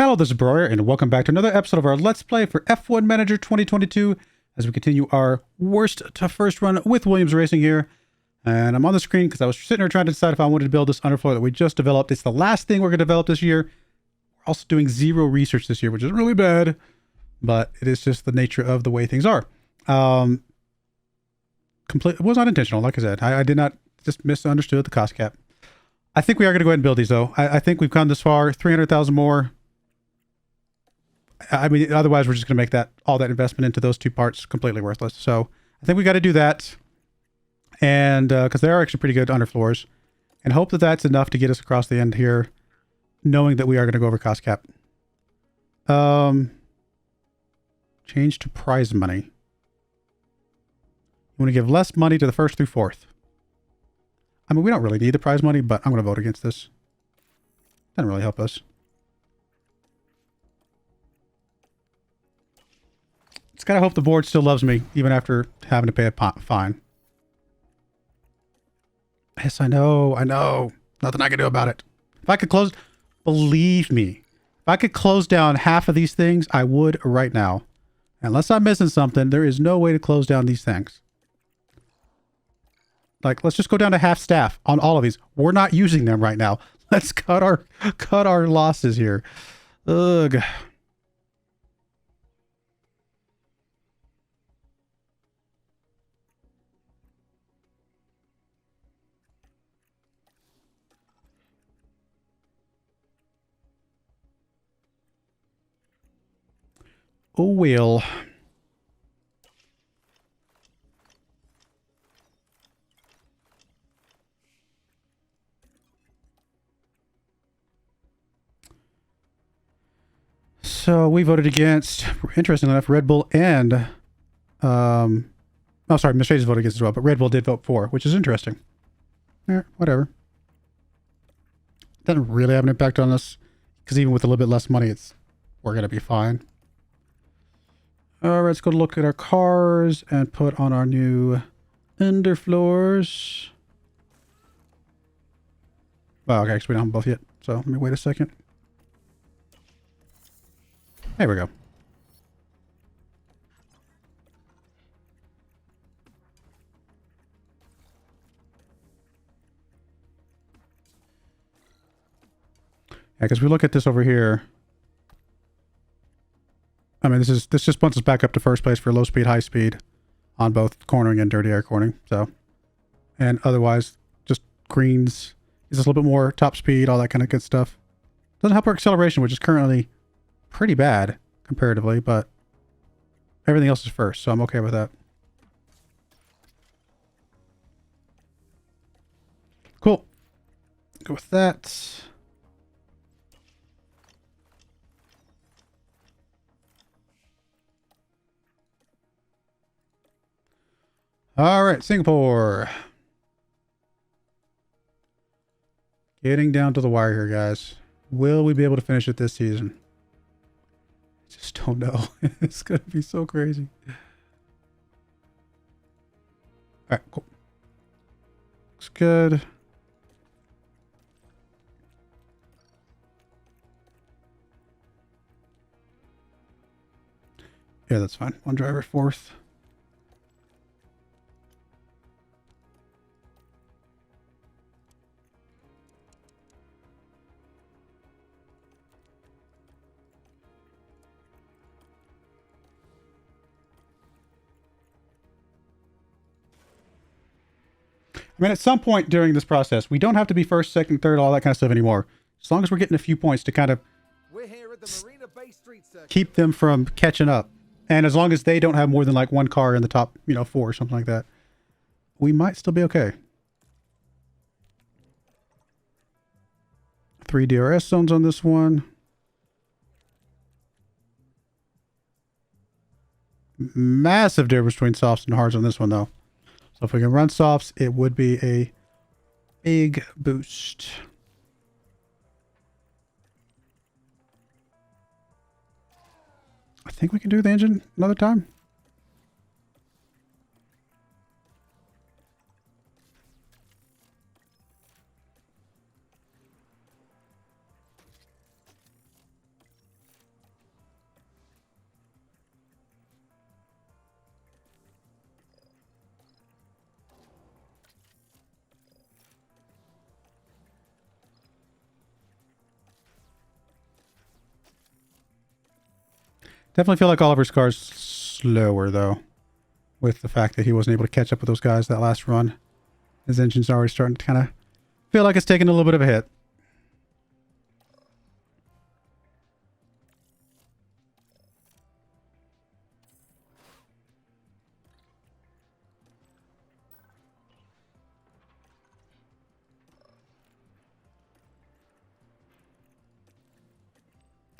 Hello, this is Broyar, and welcome back to another episode of our Let's Play for F1 Manager 2022 as we continue our worst to first run with Williams Racing here. And I'm on the screen because I was sitting here trying to decide if I wanted to build this underfloor that we just developed. It's the last thing we're going to develop this year. We're also doing zero research this year, which is really bad, but it is just the nature of the way things are. It was not intentional, like I said. I did not, just misunderstood the cost cap. I think we are going to go ahead and build these, though. I think we've come this far, 300,000 more. I mean, otherwise we're just going to make that all that investment into those two parts completely worthless. So I think we got to do that, and because they are actually pretty good underfloors, and hope that that's enough to get us across the end here, knowing that we are going to go over cost cap. Change to prize money. You want to give less money to the first through fourth. I mean, we don't really need the prize money, but I'm going to vote against this. Doesn't really help us. Just gotta hope the board still loves me, even after having to pay a fine. Yes, I know. Nothing I can do about it. If I could close... Believe me. If I could close down half of these things, I would right now. Unless I'm missing something, there is no way to close down these things. Like, let's just go down to half staff on all of these. We're not using them right now. Let's cut our losses here. Ugh. Oh, well. So we voted against, interestingly enough, Red Bull and, oh, sorry, Mercedes voted against as well, but Red Bull did vote for, which is interesting. Yeah, whatever. Doesn't really have an impact on us, because even with a little bit less money, we're going to be fine. All right, let's go look at our cars and put on our new underfloors. Well, okay, so we don't have them both yet. So let me wait a second. There we go. Yeah, because we look at this over here. I mean, this just bumps us back up to first place for low speed, high speed on both cornering and dirty air cornering. So, and otherwise, just greens is a little bit more top speed, all that kind of good stuff. Doesn't help our acceleration, which is currently pretty bad comparatively, but everything else is first, so I'm okay with that. Cool. Go with that. All right, Singapore. Getting down to the wire here, guys. Will we be able to finish it this season? I just don't know. It's going to be so crazy. All right, cool. Looks good. Yeah, that's fine. One driver, fourth. I mean, at some point during this process, we don't have to be first, second, third, all that kind of stuff anymore. As long as we're getting a few points to kind of keep them from catching up. And as long as they don't have more than like one car in the top, four or something like that, we might still be okay. 3 DRS zones on this one. Massive difference between softs and hards on this one, though. So if we can run softs, it would be a big boost. I think we can do the engine another time. Definitely feel like Oliver's car's slower, though, with the fact that he wasn't able to catch up with those guys that last run. His engine's already starting to kind of feel like it's taking a little bit of a hit.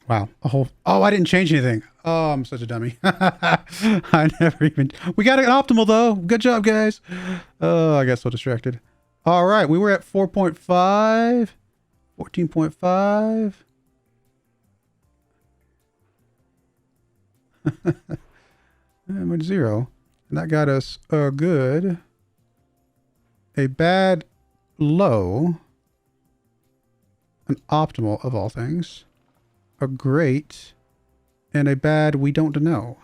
Wow. A whole... Oh, I didn't change anything. Oh, I'm such a dummy. I never even... We got an optimal, though. Good job, guys. Oh, I got so distracted. All right. We were at 4.5. 14.5. And went 0. And that got us a good... A bad low. An optimal, of all things. A great, and a bad we don't know.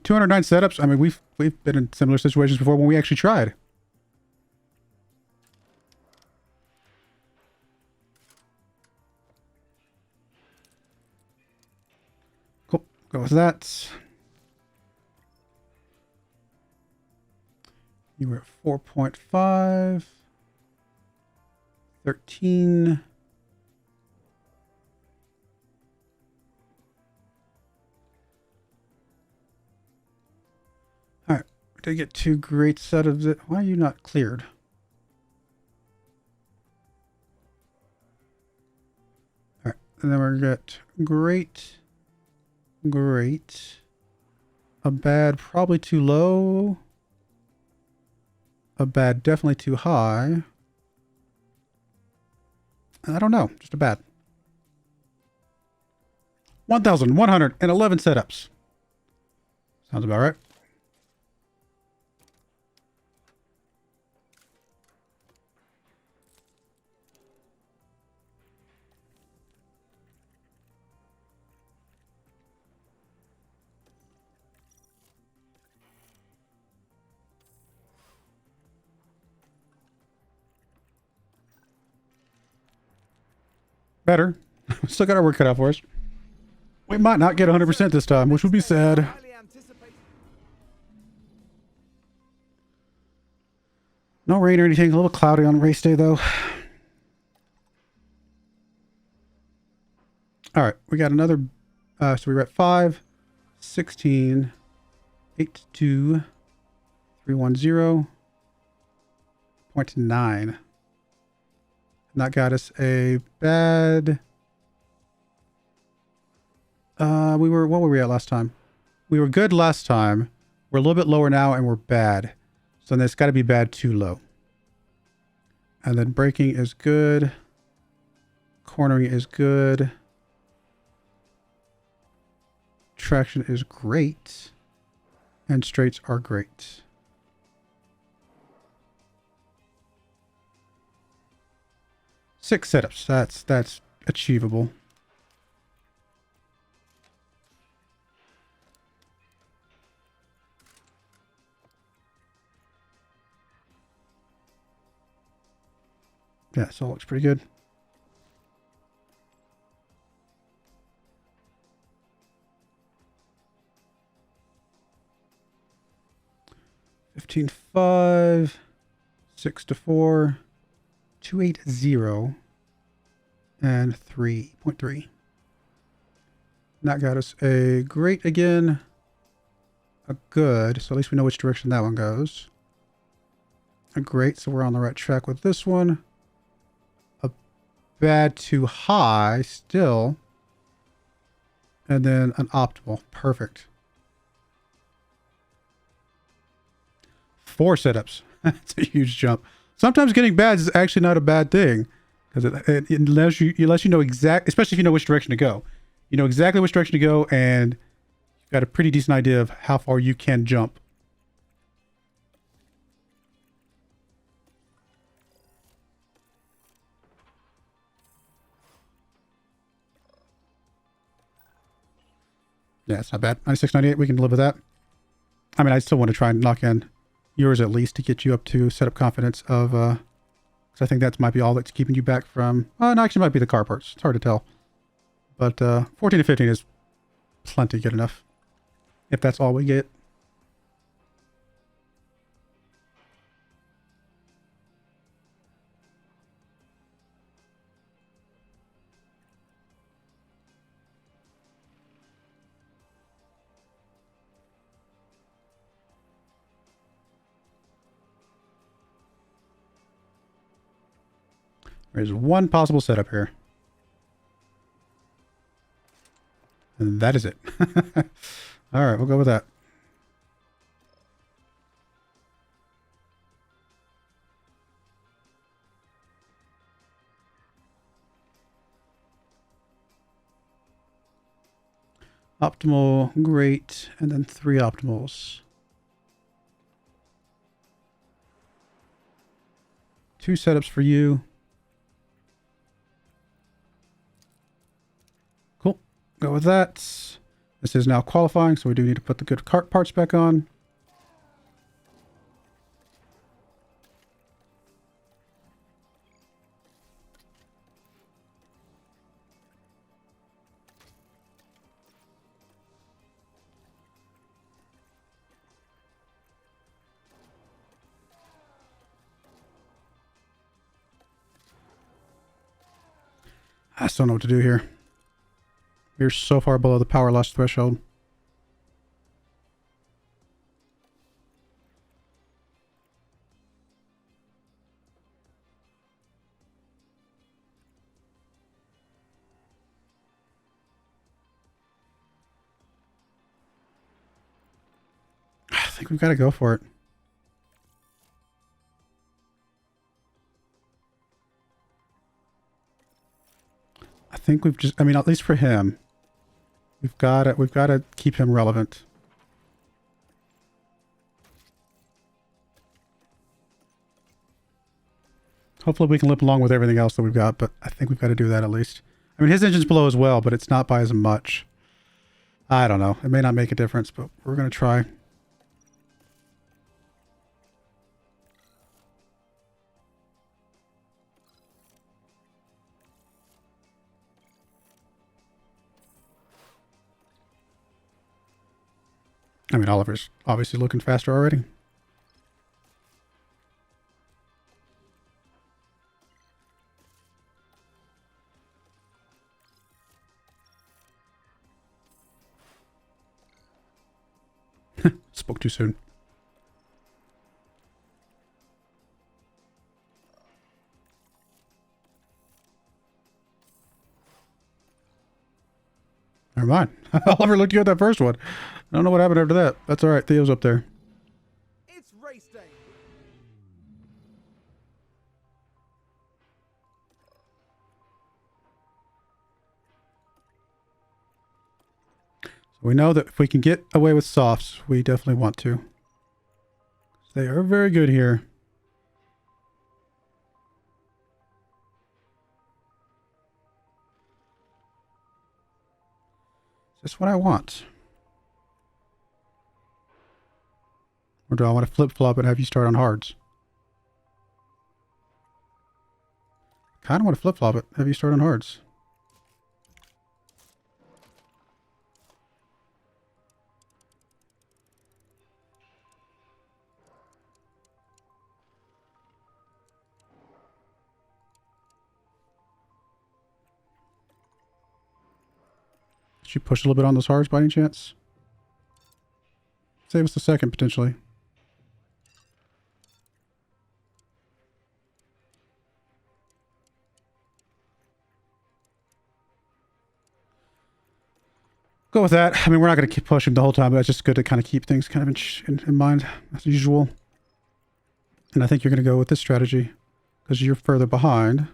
209 setups. I mean, we've been in similar situations before when we actually tried. Cool. Go with that. You were at 4.5. 13. All right. We did get 2 great set of it. Why are you not cleared? All right. And then we're going to get great. Great. A bad, probably too low. A bad, definitely too high. I don't know. Just a bad. 1,111 setups. Sounds about right. Better. Still got our work cut out for us. We might not get 100% this time, which would be sad. No rain or anything. A little cloudy on race day, though. All right. We got another. So we were at 5, 16, 82, 310, 0.9. And that got us a bad... what were we at last time? We were good last time. We're a little bit lower now, and we're bad. So then it's got to be bad too low. And then braking is good. Cornering is good. Traction is great. And straights are great. Six setups. That's achievable. Yeah, so it looks pretty good. $15.5, 6 to 4, 280, and 3.3. That got us a great again, a good. So at least we know which direction that one goes. A great, so we're on the right track with this one. Bad to high still, and then an optimal. Perfect. 4 setups. That's a huge jump. Sometimes getting bad is actually not a bad thing, because unless you know especially if you know which direction to go. You know exactly which direction to go, and you've got a pretty decent idea of how far you can jump. Yeah, it's not bad. 96, 98, we can live with that. I mean, I still want to try and knock in yours at least to get you up to setup confidence of, because I think that might be all that's keeping you back from, no, actually might be the car parts. It's hard to tell. But 14 to 15 is plenty good enough. If that's all we get. There's one possible setup here. And that is it. All right, we'll go with that. Optimal, great, and then 3 optimals. 2 setups for you. Cool. Go with that. This is now qualifying, so we do need to put the good cart parts back on. I still don't know what to do here. We're so far below the power loss threshold. I think we've got to go for it. I think we've just, I mean, at least for him, we've got to keep him relevant. Hopefully we can limp along with everything else that we've got, but I think we've got to do that at least. I mean, his engine's below as well, but it's not by as much. I don't know. It may not make a difference, but we're going to try. I mean, Oliver's obviously looking faster already. Spoke too soon. Never mind. Oliver looked good at that first one. I don't know what happened after that. That's all right. Theo's up there. It's race day. So we know that if we can get away with softs, we definitely want to. They are very good here. Is this what I want? Or do I want to flip-flop and have you start on hards? Kind of want to flip-flop it, have you start on hards. Should you push a little bit on those hards by any chance? Save us a second, potentially. Go with that. I mean, we're not going to keep pushing the whole time, but it's just good to kind of keep things kind of in mind as usual. And I think you're going to go with this strategy because you're further behind.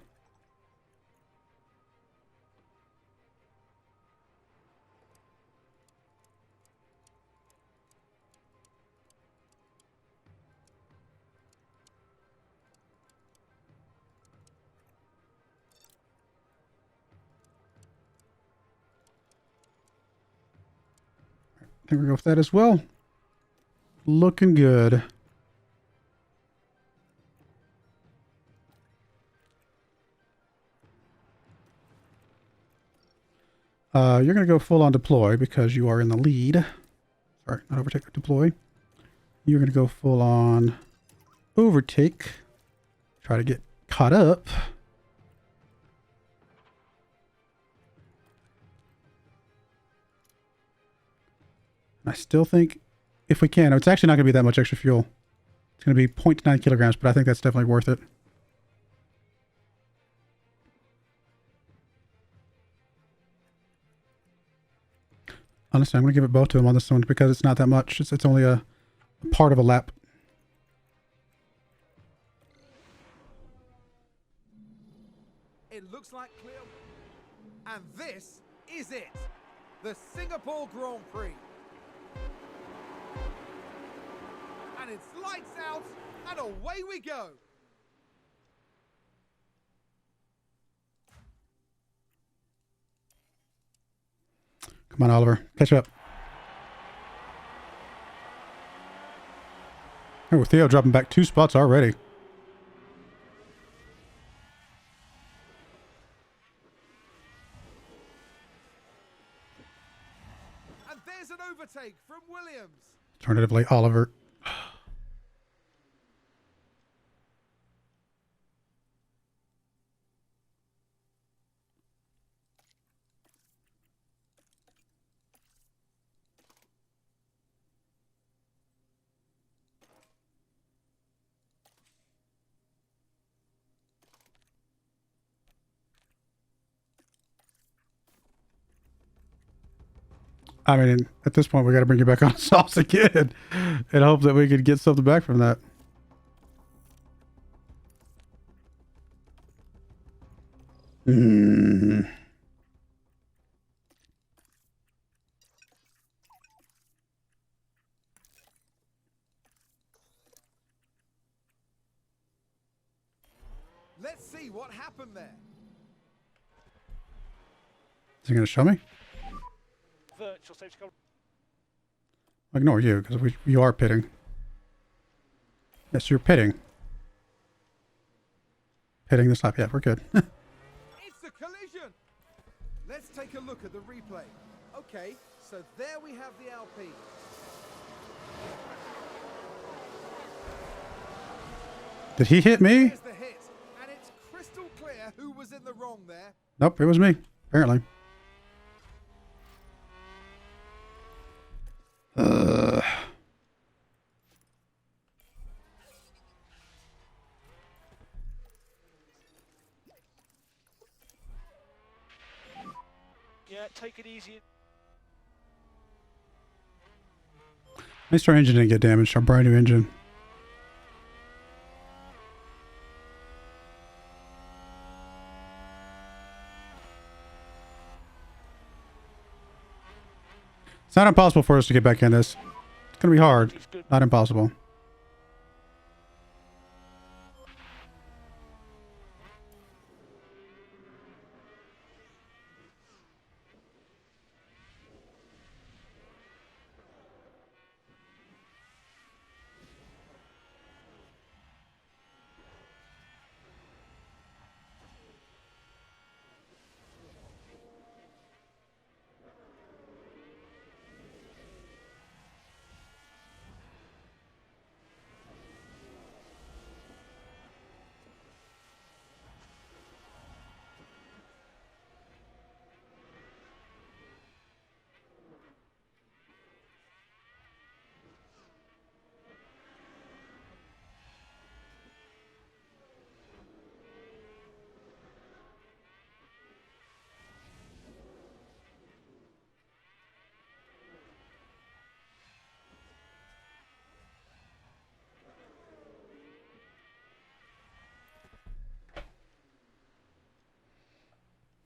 I think we're going to go with that as well. Looking good. You're going to go full on deploy because you are in the lead. Sorry, not overtake, deploy. You're going to go full on overtake. Try to get caught up. I still think if we can, it's actually not going to be that much extra fuel. It's going to be 0.9 kilograms, but I think that's definitely worth it. Honestly, I'm going to give it both to him on this one because it's not that much. It's only a part of a lap. It looks like clear. And this is it. The Singapore Grand Prix. And it's lights out and away we go. Come on, Oliver. Catch up. Oh, Theo dropping back 2 spots already. And there's an overtake from Williams. Alternatively, Oliver. I mean, at this point, we got to bring you back on sauce again and hope that we could get something back from that. Let's see what happened there. Is he going to show me? Virtual safety car. I'll ignore you because you are pitting. Yes, you're pitting. Pitting this lap. Yeah, we're good. It's a collision. Let's take a look at the replay. Okay, so there we have the Alpine. Did he hit me? There's the hit, and it's crystal clear who was in the wrong there. Nope, it was me, apparently. Yeah, take it easy. At least our engine didn't get damaged. Our brand new engine. It's not impossible for us to get back in this. It's going to be hard. Not impossible.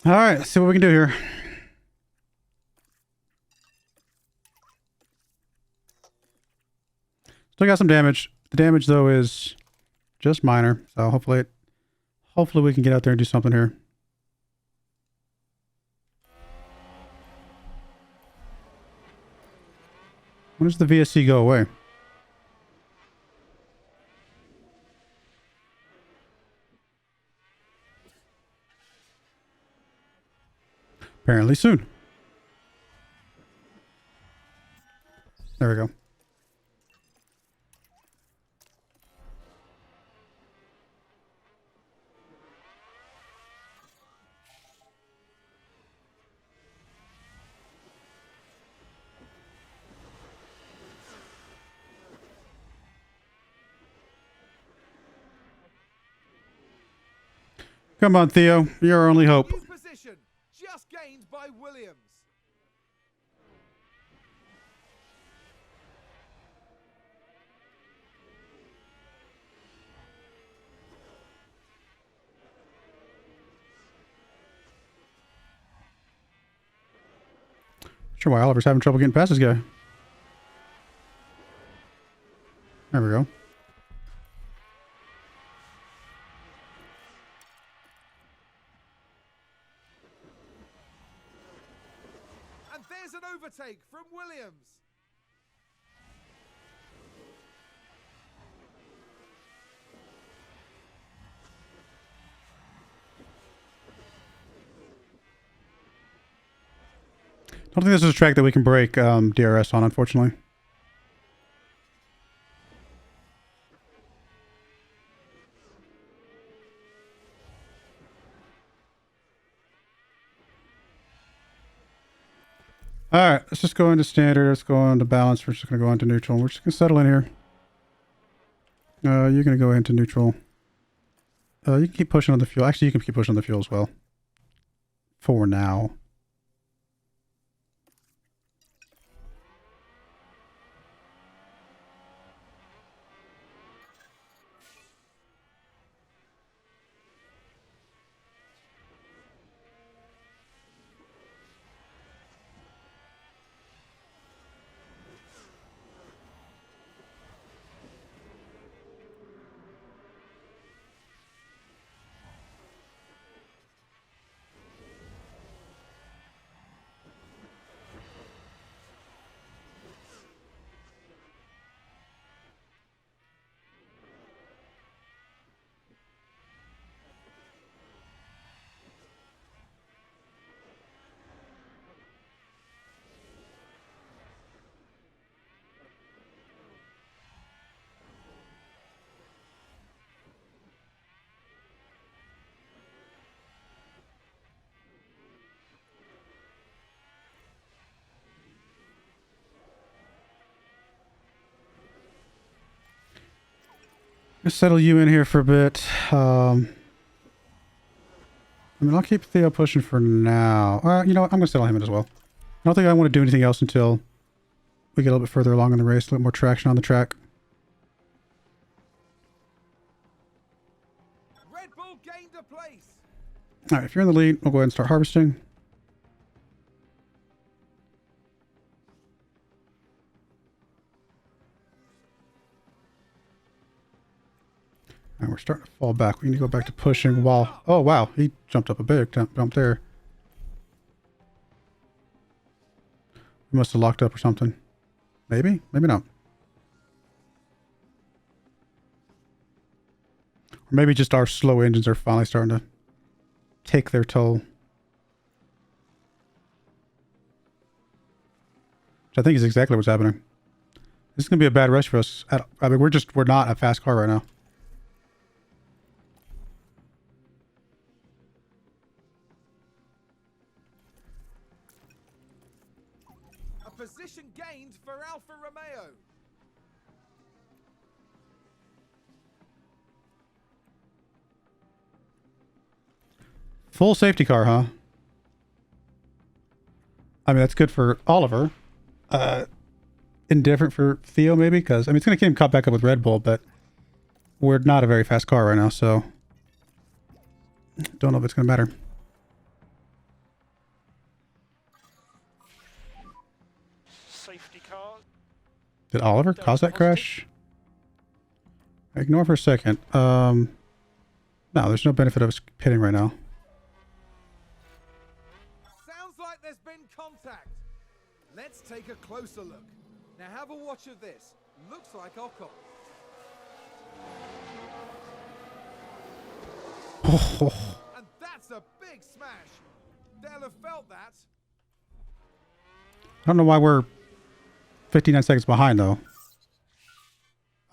All right, let's see what we can do here. Still got some damage. The damage though is just minor, so hopefully we can get out there and do something here. When does the VSC go away? Apparently soon. There we go. Come on, Theo. You're our only hope. New position just gained by Williams. Sure why Oliver's having trouble getting past this guy. There we go. And there's an overtake from Williams. I don't think this is a track that we can break DRS on, unfortunately. Alright, let's just go into standard. Let's go into balance. We're just going to go into neutral. We're just going to settle in here. You're going to go into neutral. You can keep pushing on the fuel. Actually, you can keep pushing on the fuel as well. For now. Just settle you in here for a bit. I mean, I'll keep Theo pushing for now. You know what? I'm going to settle him in as well. I don't think I want to do anything else until we get a little bit further along in the race, a little more traction on the track. Red Bull gained a place. All right, if you're in the lead, we'll go ahead and start harvesting. And we're starting to fall back. We need to go back to pushing while... Oh, wow. He jumped up a big jump there. We must have locked up or something. Maybe? Maybe not. Or maybe just our slow engines are finally starting to take their toll. Which I think is exactly what's happening. This is going to be a bad race for us. I mean, we're not a fast car right now. Position gained for Alfa Romeo. Full safety car, huh? I mean, that's good for Oliver. Indifferent for Theo, maybe, because I mean, it's going to get him caught back up with Red Bull, but we're not a very fast car right now, so don't know if it's going to matter. Did Oliver cause that crash? Ignore for a second. No, there's no benefit of us pitting right now. Sounds like there's been contact. Let's take a closer look. Now have a watch of this. Looks like Ocon. And that's a big smash. They'll have felt that. I don't know why we're 59 seconds behind, though.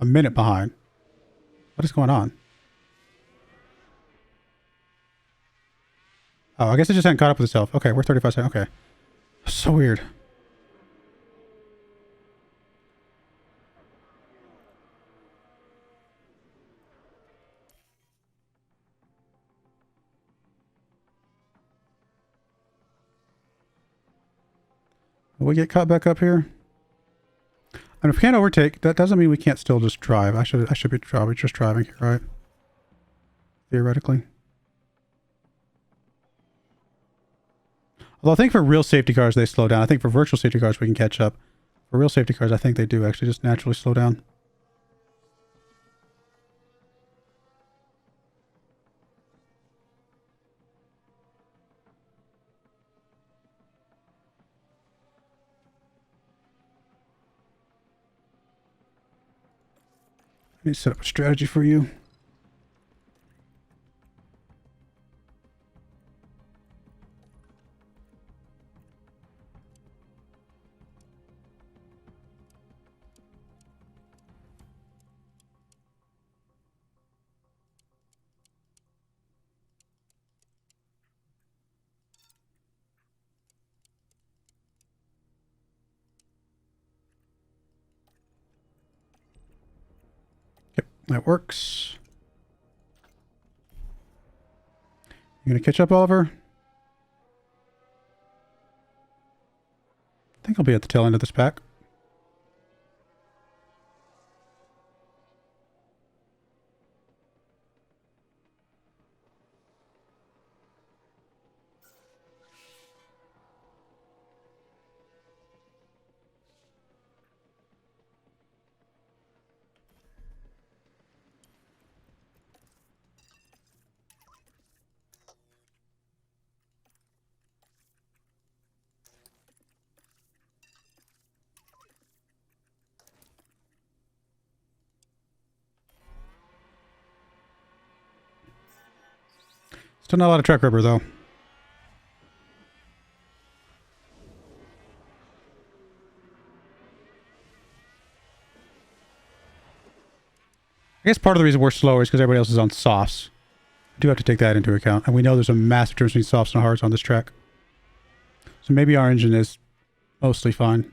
A minute behind. What is going on? Oh, I guess it just hadn't caught up with itself. Okay, we're 35 seconds. Okay. So weird. Will we get caught back up here? And if we can't overtake, that doesn't mean we can't still just drive. I should be probably just driving here, right? Theoretically. Although I think for real safety cars, they slow down. I think for virtual safety cars, we can catch up. For real safety cars, I think they do actually just naturally slow down. I need to set up a strategy for you. Yep, that works. You gonna catch up, Oliver? I think I'll be at the tail end of this pack. Still not a lot of track rubber, though. I guess part of the reason we're slower is because everybody else is on softs. I do have to take that into account. And we know there's a massive difference between softs and hards on this track. So maybe our engine is mostly fine.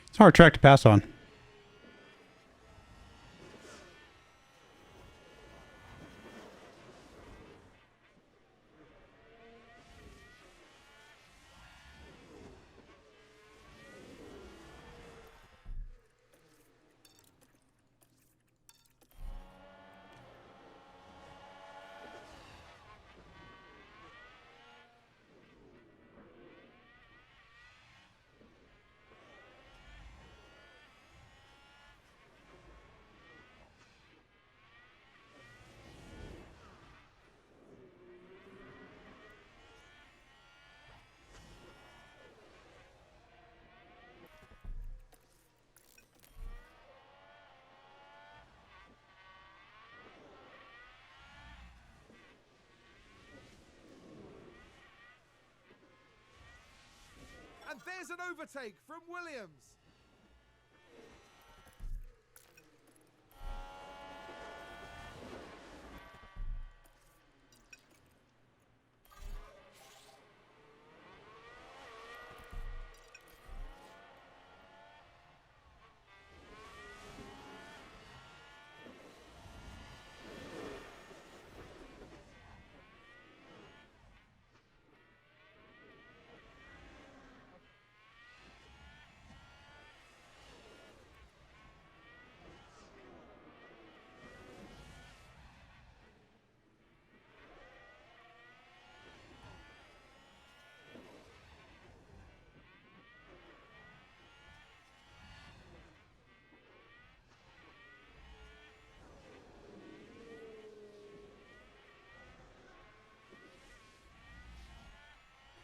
It's a hard track to pass on. And there's an overtake from Williams.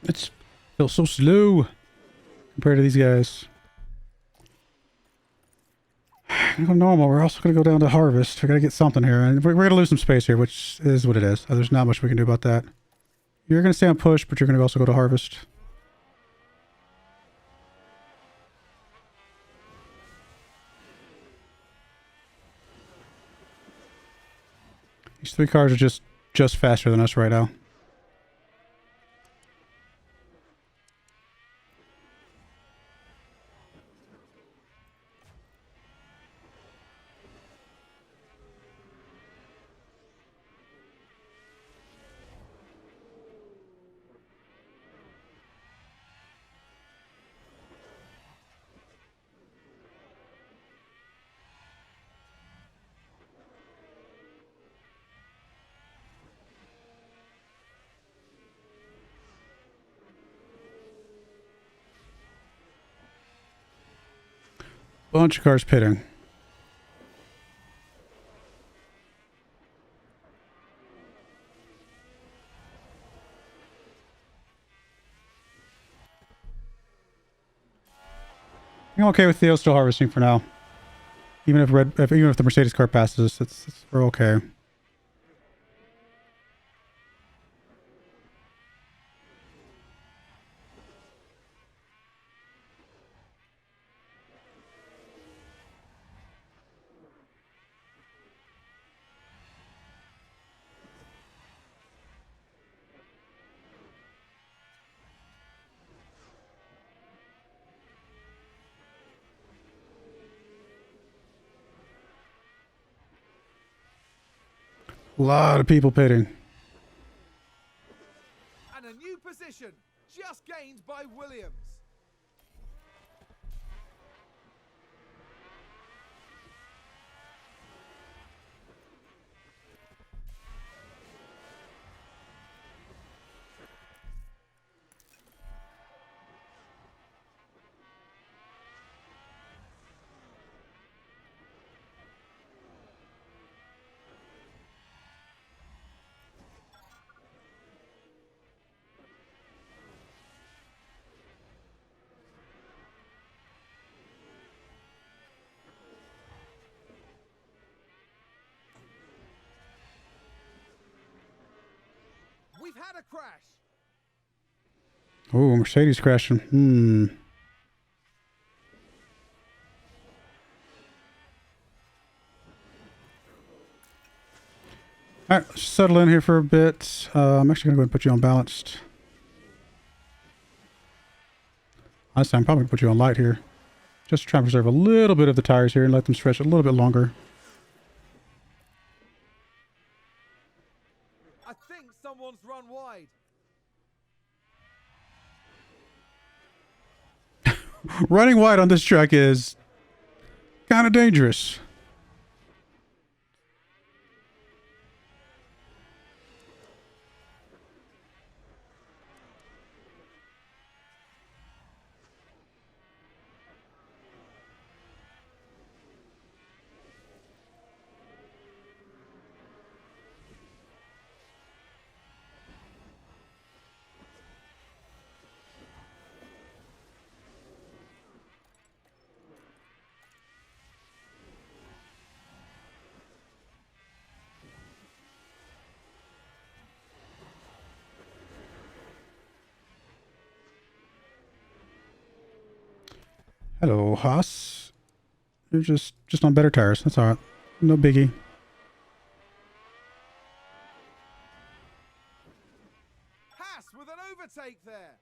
It's feels so slow compared to these guys. Go normal. We're also going to go down to harvest. We got to get something here, and we're going to lose some space here, which is what it is. There's not much we can do about that. You're going to stay on push, but you're going to also go to harvest. These 3 cars are just faster than us right now. Bunch of cars pitting. I'm okay with Theo still harvesting for now. Even if the Mercedes car passes us, we're okay. A lot of people pitting. And a new position just gained by Williams. We've had a crash. Oh, Mercedes crashing. Alright, let's settle in here for a bit. I'm actually going to go ahead and put you on balanced. Honestly, I'm probably going to put you on light here. Just to try and preserve a little bit of the tires here and let them stretch a little bit longer. I think someone's run wide. Running wide on this track is kind of dangerous. Hello, Haas. You're just on better tires. That's all right. No biggie. Haas with an overtake there.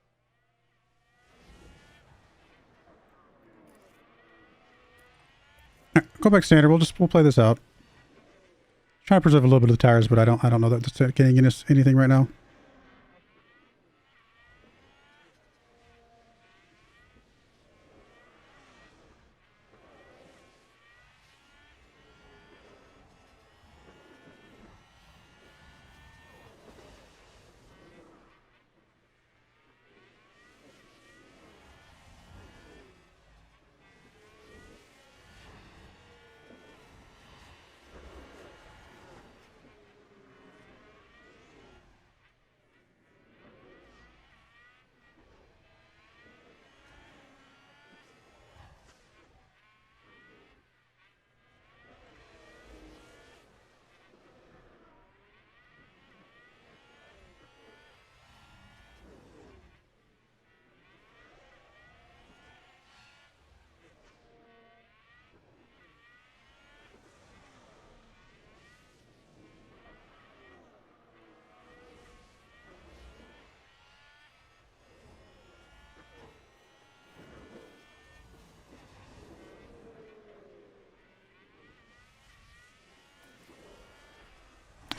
All right, go back standard. We'll play this out. Try to preserve a little bit of the tires, but I don't know that that's getting us anything right now.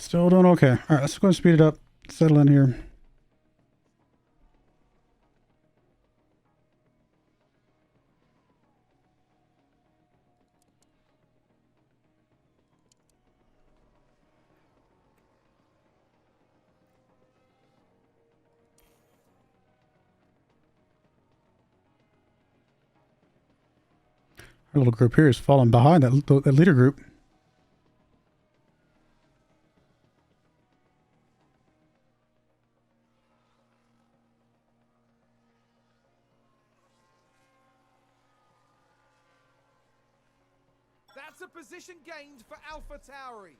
Still doing okay. All right, let's go and speed it up. Settle in here. Our little group here is falling behind that leader group. That's a position gained for Alpha Tauri.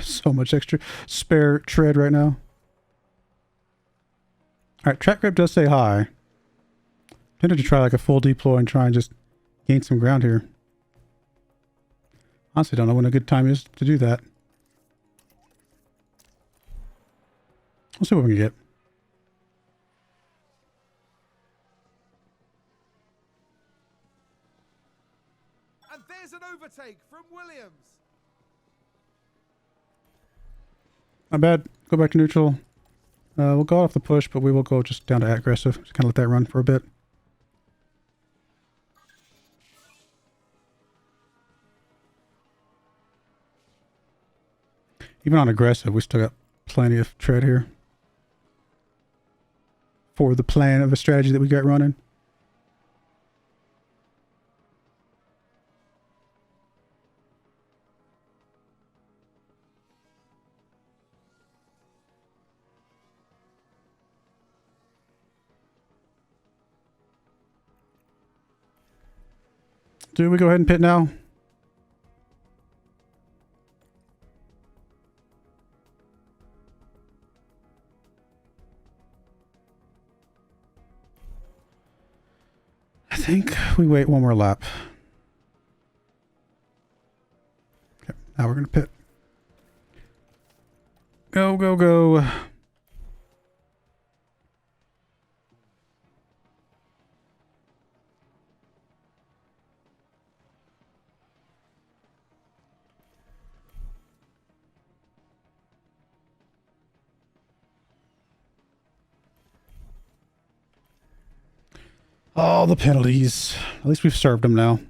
So much extra spare tread right now. Alright, track grip does say high. Tempted to try like a full deploy and try and just gain some ground here. Honestly, don't know when a good time is to do that. We'll see what we can get. And there's an overtake from Williams. Not bad. Go back to neutral. We'll go off the push, but we will go just down to aggressive. Just kind of let that run for a bit. Even on aggressive, we still got plenty of tread here. For the plan of a strategy that we got running. Do we go ahead and pit now? I think we wait one more lap. Okay, now we're going to pit. Go, go, go. Oh, the penalties. At least we've served them now.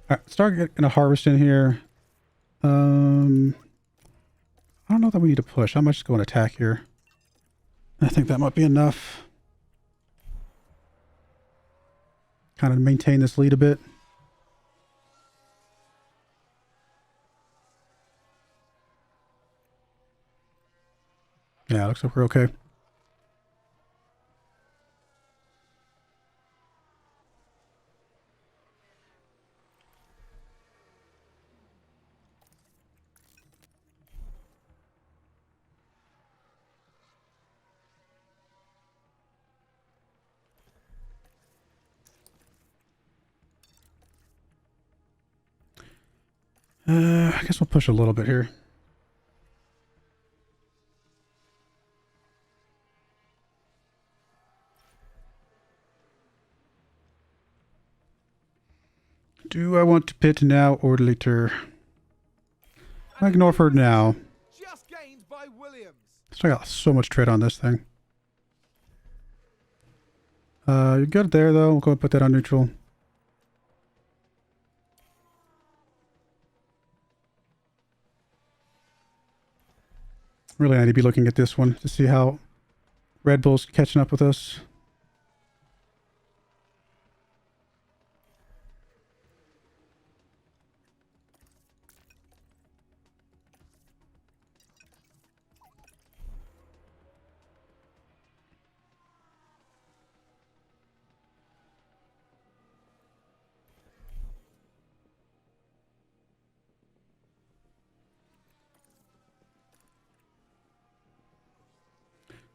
All right, start getting a harvest in here. I don't know that we need to push. I might just go and attack here. I think that might be enough. Kind of maintain this lead a bit. Yeah, looks like we're okay. I guess we'll push a little bit here. Do I want to pit now or later? I ignore for now. Just gained by Williams. Still got so much tread on this thing. You're good there, though. We'll go and put that on neutral. Really, I need to be looking at this one to see how Red Bull's catching up with us.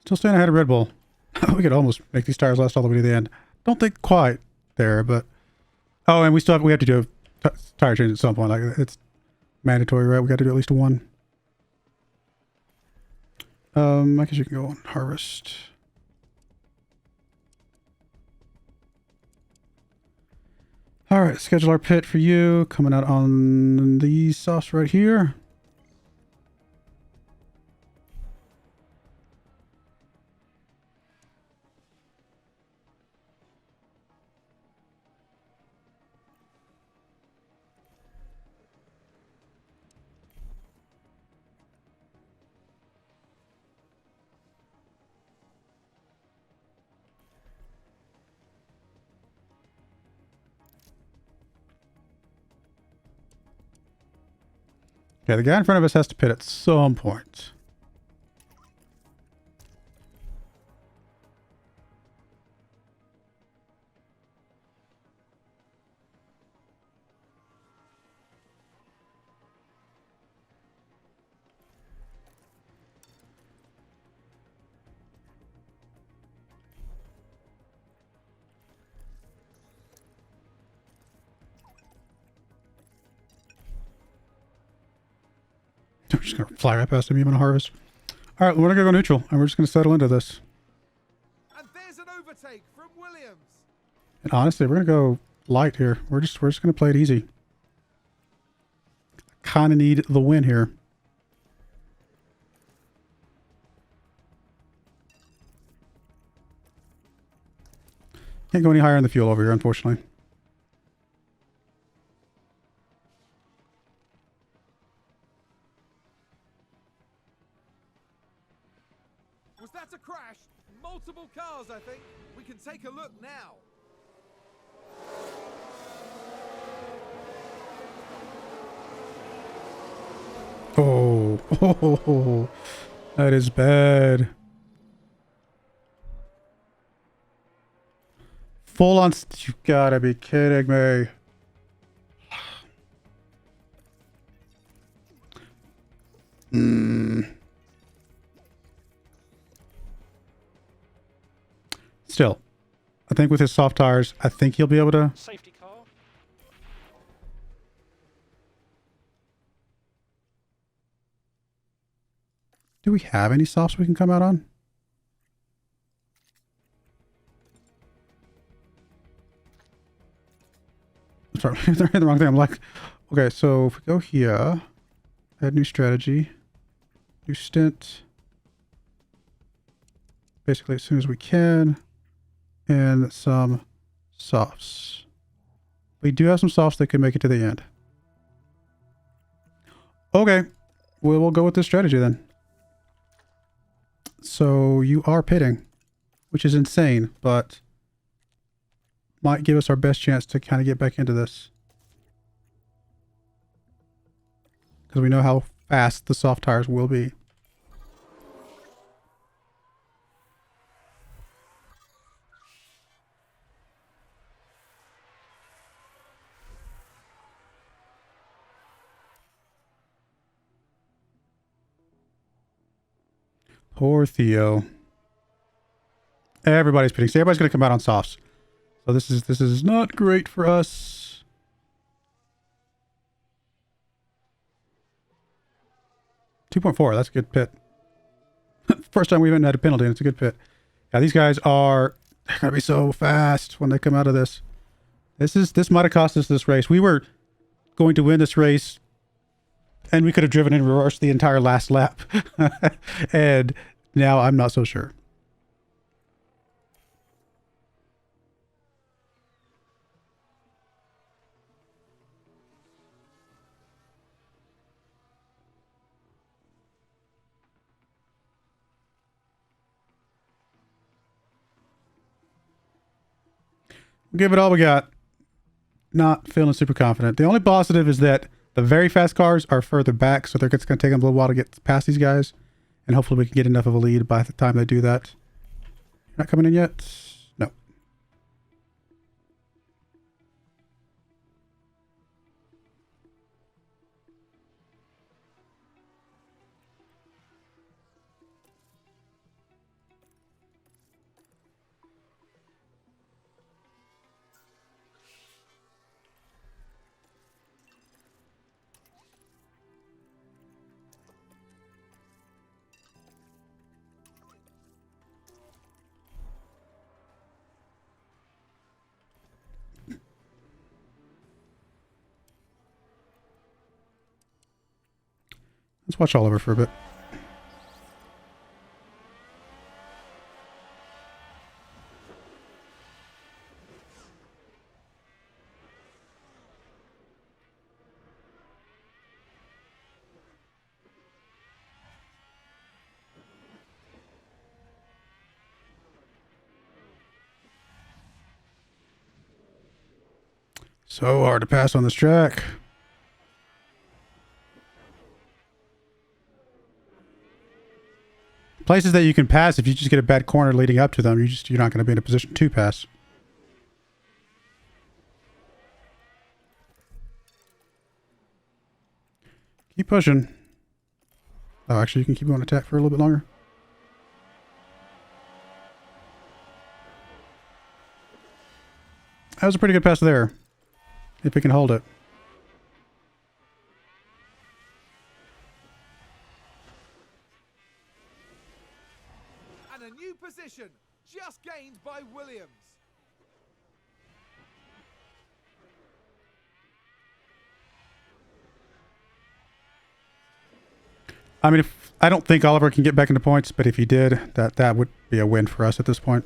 Still staying ahead of Red Bull. We could almost make these tires last all the way to the end. Don't think quite there, but... Oh, and we have to do a tire change at some point. Like, it's mandatory, right? We got to do at least one. I guess you can go on harvest. All right, schedule our pit for you. Coming out on the sauce right here. Okay, the guy in front of us has to pit at some point. We're just going to fly right past him even on harvest. All right, we're going to go neutral, and we're just going to settle into this. And there's an overtake from Williams. And honestly, we're going to go light here. We're just going to play it easy. Kind of need the win here. Can't go any higher in the fuel over here, unfortunately. Was that a crash? Multiple cars, I think. We can take a look now. Oh, that is bad. Full on, you gotta be kidding me. Still, I think with his soft tires, I think he'll be able to. Safety car. Do we have any softs we can come out on? Sorry, they're in the wrong thing. I'm like, okay, so if we go here, add new strategy, new stint, basically as soon as we can, and some softs. We do have some softs that can make it to the end. Okay, we'll go with this strategy then. So you are pitting, which is insane, but might give us our best chance to kind of get back into this. Because we know how fast the soft tires will be. Poor Theo. Everybody's pitting. So everybody's going to come out on softs. So this is not great for us. .4, that's a good pit. First time we haven't had a penalty, and it's a good pit. Yeah, these guys are gonna be so fast when they come out of this. This might have cost us this race. We were going to win this race, and we could have driven in reverse the entire last lap. And Now I'm not so sure. Give it all we got. Not feeling super confident. The only positive is that the very fast cars are further back, so it's going to take them a little while to get past these guys. And hopefully we can get enough of a lead by the time they do that. You're not coming in yet? No. Let's watch Oliver for a bit. So hard to pass on this track. Places that you can pass, if you just get a bad corner leading up to them, you're not going to be in a position to pass. Keep pushing. Oh, actually, you can keep going attack for a little bit longer. That was a pretty good pass there. If we can hold it. And a new position just gained by Williams. I mean, I don't think Oliver can get back into points, but if he did, that would be a win for us at this point.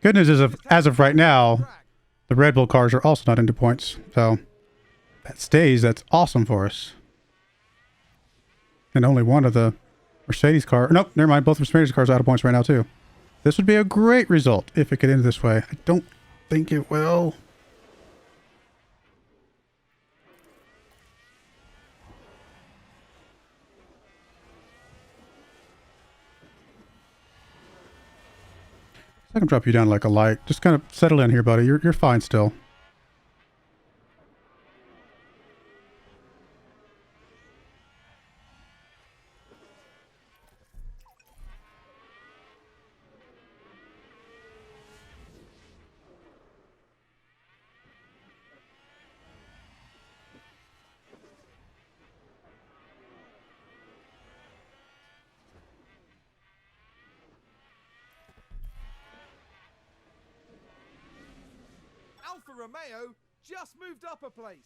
Good news is, as of right now, the Red Bull cars are also not into points. So that stays. That's awesome for us. And only one of the Mercedes car. Nope, never mind. Both Mercedes cars are out of points right now too. This would be a great result if it could end this way. I don't think it will. I can drop you down like a light. Just kind of settle in here, buddy. You're fine still. Alfa Romeo just moved up a place.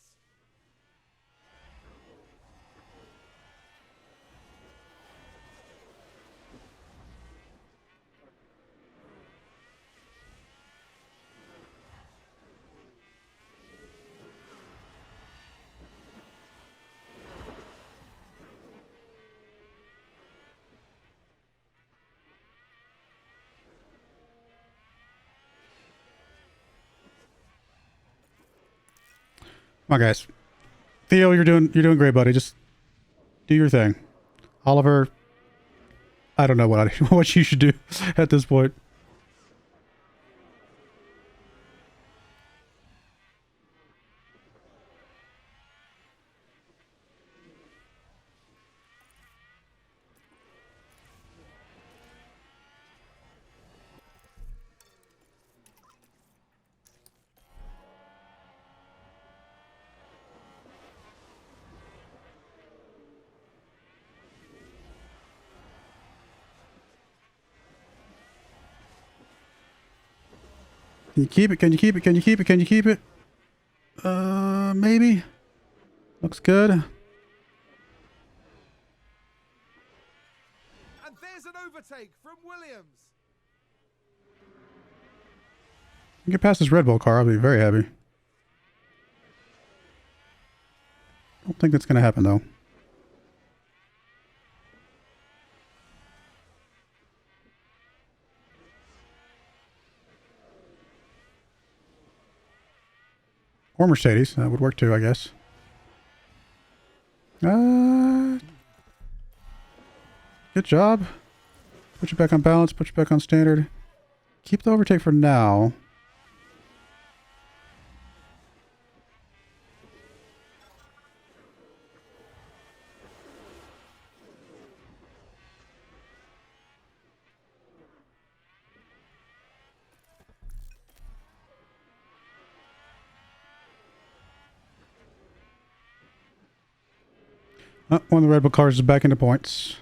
on, guys. Theo, you're doing great, buddy. Just do your thing. Oliver, I don't know what you should do at this point. Can you keep it? Can you keep it? Can you keep it? Can you keep it? Maybe. Looks good. And there's an overtake from Williams. Get past this Red Bull car, I'll be very happy. Don't think that's gonna happen though. Or Mercedes, that would work too, I guess. Good job. Put you back on balance, put you back on standard. Keep the overtake for now. Oh, one of the Red Bull cars is back into points.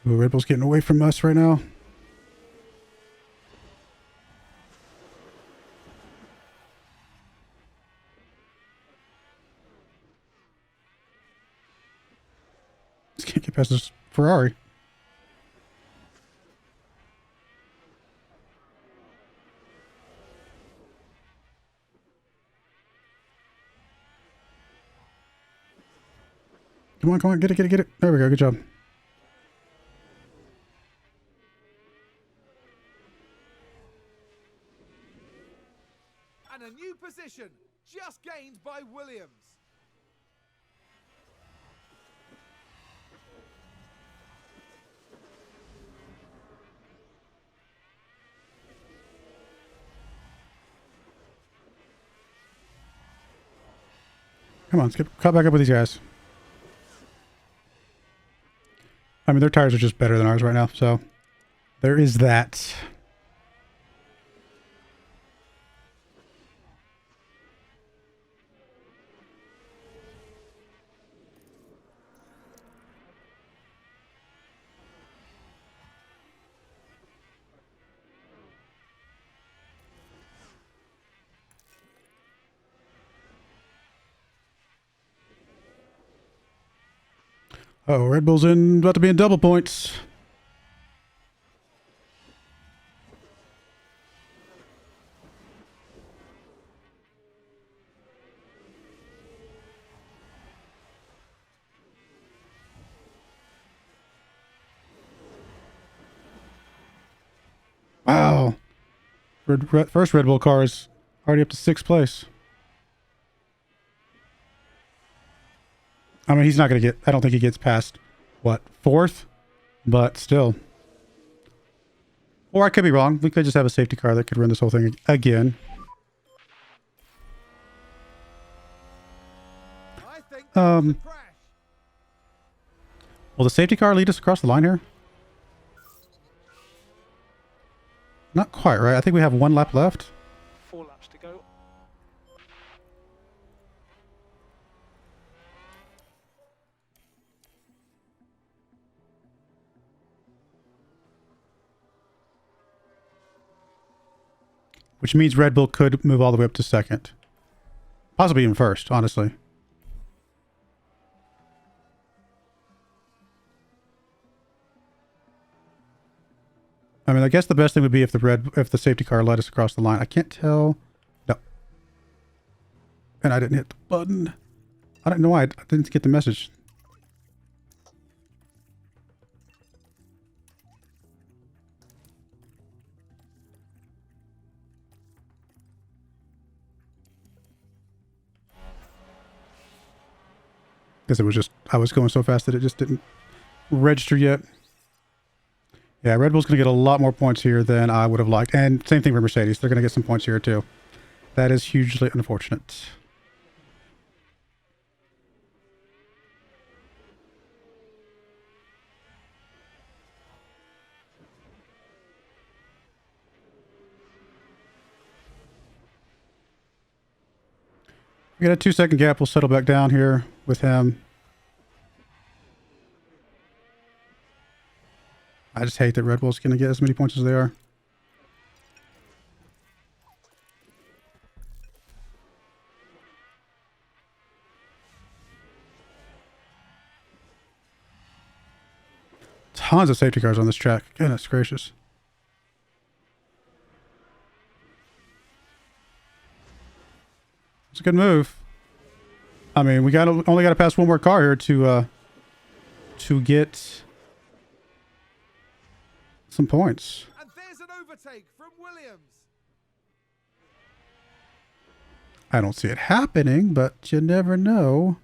Ooh, Red Bull's getting away from us right now. Just can't get past this Ferrari. Come on, come on, get it, get it, get it. There we go, good job. And a new position just gained by Williams. Come on, cut back up with these guys. I mean, their tires are just better than ours right now, so there is that. Oh, Red Bull's about to be in double points. Wow. First Red Bull car is already up to 6th place. I mean, he's not going to get... I don't think he gets past, what, 4th? But still. Or I could be wrong. We could just have a safety car that could run this whole thing again. I think that was a crash. Will the safety car lead us across the line here? Not quite, right? I think we have 1 lap left. 4 laps to go. Which means Red Bull could move all the way up to 2nd. Possibly even 1st, honestly. I mean, I guess the best thing would be if the safety car led us across the line. I can't tell. No. And I didn't hit the button. I don't know why I didn't get the message. Because it was just, I was going so fast that it just didn't register yet. Yeah, Red Bull's going to get a lot more points here than I would have liked. And same thing for Mercedes. They're going to get some points here too. That is hugely unfortunate. We got a 2-second gap. We'll settle back down here with him. I just hate that Red Bull's going to get as many points as they are. Tons of safety cars on this track. Goodness gracious. It's a good move. I mean, we only got to pass one more car here to get some points. And there's an overtake from Williams. I don't see it happening, but you never know.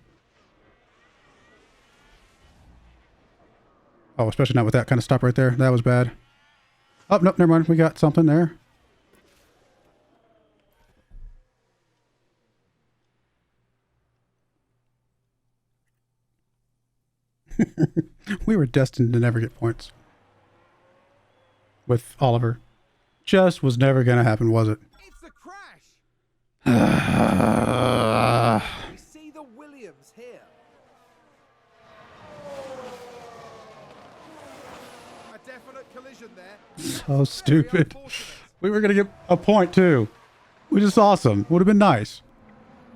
Oh, especially not with that kind of stop right there. That was bad. Oh, nope, never mind. We got something there. We were destined to never get points with Oliver. Just was never going to happen, was it? It's a crash. We see the Williams here. A definite collision there. So stupid. We were going to get a point too, which is awesome. Would have been nice.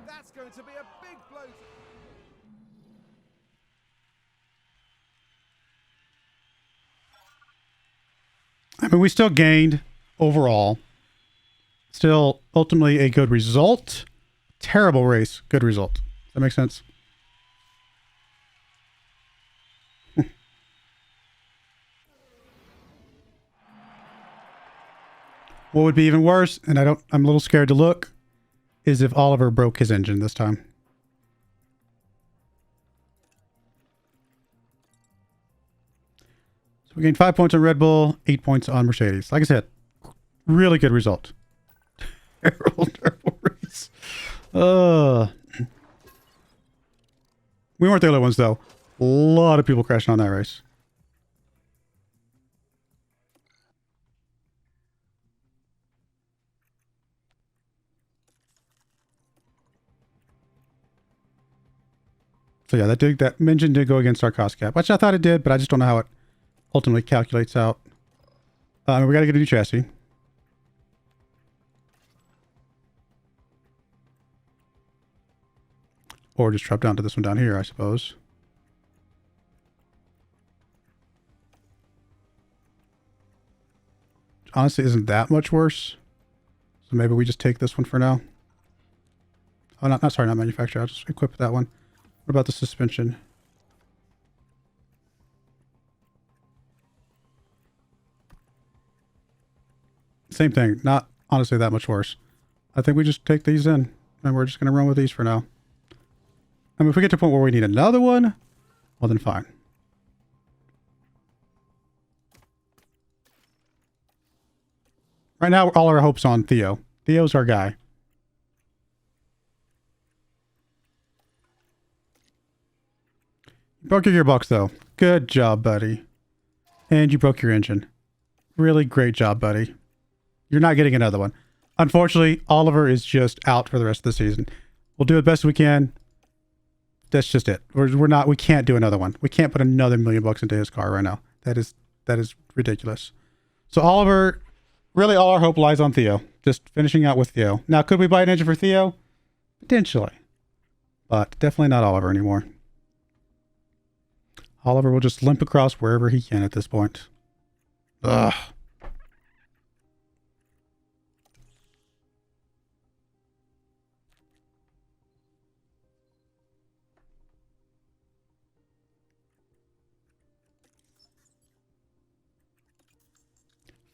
That's going to be a big blow. I mean, we still gained overall. Still, ultimately, a good result. Terrible race. Good result. Does that make sense? What would be even worse, and I'm a little scared to look, is if Oliver broke his engine this time. We gained 5 points on Red Bull, 8 points on Mercedes. Like I said, really good result. Terrible race. We weren't the only ones, though. A lot of people crashing on that race. So yeah, that engine did go against our cost cap, which I thought it did, but I just don't know how it ultimately calculates out. We got to get a new chassis. Or just drop down to this one down here, I suppose. Honestly, isn't that much worse. So maybe we just take this one for now. Oh, not manufacturer. I'll just equip that one. What about the suspension? Same thing. Not honestly that much worse. I think we just take these in and we're just going to run with these for now. I mean, if we get to a point where we need another one, well then fine. Right now, all our hope's on Theo. Theo's our guy. You broke your gearbox though. Good job, buddy. And you broke your engine. Really great job, buddy. You're not getting another one. Unfortunately, Oliver is just out for the rest of the season. We'll do it best we can. That's just it. We can't do another one. We can't put another $1 million into his car right now. That is ridiculous. So Oliver, really all our hope lies on Theo. Just finishing out with Theo. Now, could we buy an engine for Theo? Potentially. But definitely not Oliver anymore. Oliver will just limp across wherever he can at this point. Ugh.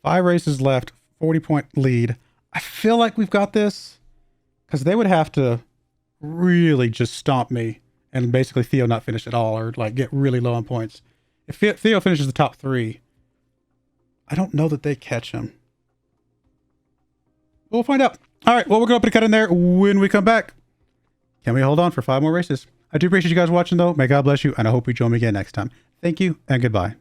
5 races left, 40-point lead. I feel like we've got this because they would have to really just stomp me and basically Theo not finish at all or like get really low on points. If Theo finishes the top 3, I don't know that they catch him. We'll find out. All right, well, we're going to put a cut in there when we come back. Can we hold on for 5 more races? I do appreciate you guys watching, though. May God bless you, and I hope you join me again next time. Thank you, and goodbye.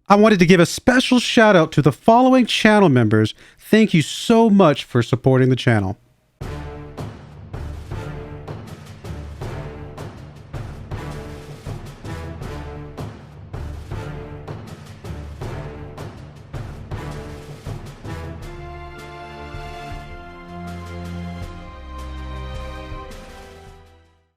I wanted to give a special shout out to the following channel members. Thank you so much for supporting the channel.